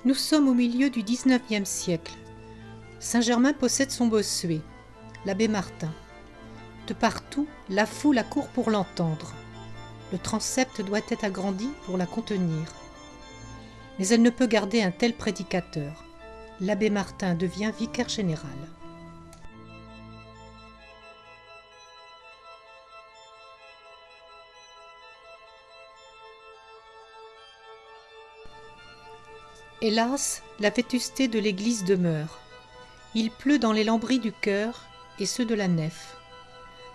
Nous sommes au milieu du XIXe siècle. Saint-Germain possède son bossuet, l'abbé Martin. De partout, la foule accourt pour l'entendre. Le transept doit être agrandi pour la contenir. Mais elle ne peut garder un tel prédicateur. L'abbé Martin devient vicaire général. Hélas, la vétusté de l'église demeure. Il pleut dans les lambris du chœur et ceux de la nef.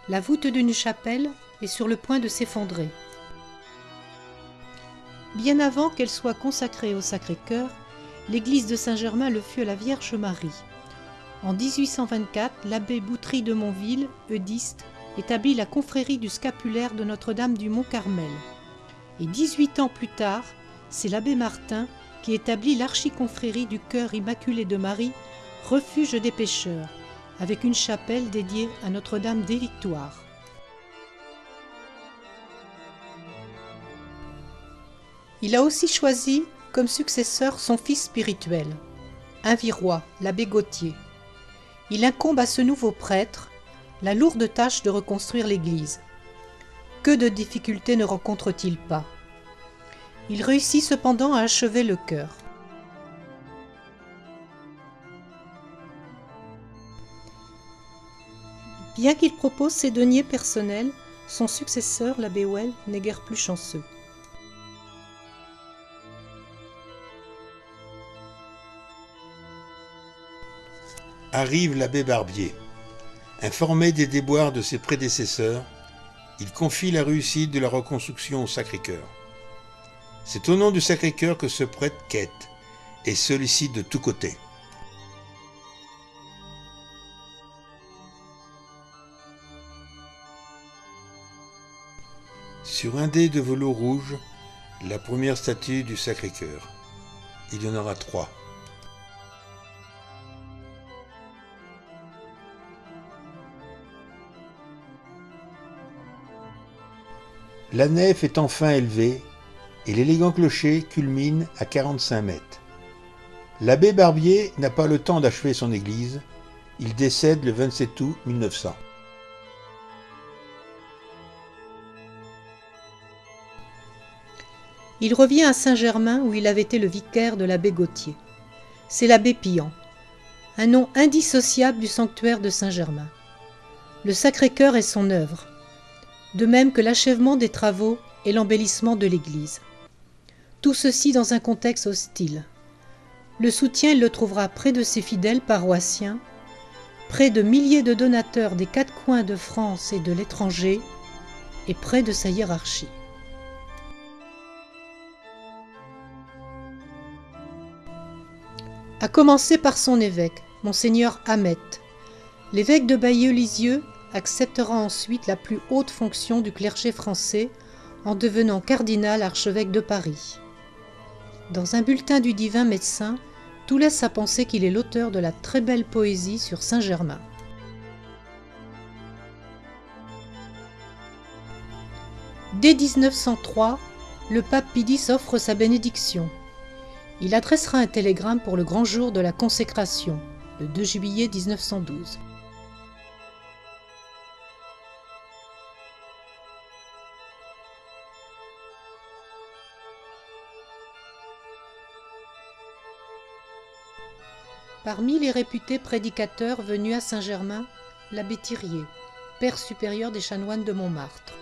La voûte d'une chapelle est sur le point de s'effondrer. Bien avant qu'elle soit consacrée au Sacré-Cœur, l'église de Saint-Germain le fut à la Vierge Marie. En 1824, l'abbé Boutry de Montville, eudiste, établit la confrérie du scapulaire de Notre-Dame du Mont-Carmel. Et 18 ans plus tard, c'est l'abbé Martin qui établit l'archiconfrérie du Cœur Immaculé de Marie, refuge des pécheurs, avec une chapelle dédiée à Notre-Dame des Victoires. Il a aussi choisi comme successeur son fils spirituel, un virois, l'abbé Gauthier. Il incombe à ce nouveau prêtre la lourde tâche de reconstruire l'église. Que de difficultés ne rencontre-t-il pas? Il réussit cependant à achever le chœur. Bien qu'il propose ses deniers personnels, son successeur, l'abbé Well, n'est guère plus chanceux. Arrive l'abbé Barbier. Informé des déboires de ses prédécesseurs, il confie la réussite de la reconstruction au Sacré-Cœur. C'est au nom du Sacré-Cœur que ce prêtre quête et sollicite de tous côtés. Sur un dé de velours rouge, la première statue du Sacré-Cœur. Il y en aura 3. La nef est enfin élevée et l'élégant clocher culmine à 45 mètres. L'abbé Barbier n'a pas le temps d'achever son église, il décède le 27 août 1900. Il revient à Saint-Germain où il avait été le vicaire de l'abbé Gauthier. C'est l'abbé Pillan, un nom indissociable du sanctuaire de Saint-Germain. Le Sacré-Cœur est son œuvre, de même que l'achèvement des travaux et l'embellissement de l'église. Tout ceci dans un contexte hostile. Le soutien, il le trouvera près de ses fidèles paroissiens, près de milliers de donateurs des 4 coins de France et de l'étranger, et près de sa hiérarchie. À commencer par son évêque, Monseigneur Hamet. L'évêque de Bayeux-Lisieux acceptera ensuite la plus haute fonction du clergé français en devenant cardinal archevêque de Paris. Dans un bulletin du divin médecin, tout laisse à penser qu'il est l'auteur de la très belle poésie sur Saint-Germain. Dès 1903, le pape Pie X offre sa bénédiction. Il adressera un télégramme pour le grand jour de la consécration, le 2 juillet 1912. Parmi les réputés prédicateurs venus à Saint-Germain, l'abbé Thirier, père supérieur des chanoines de Montmartre.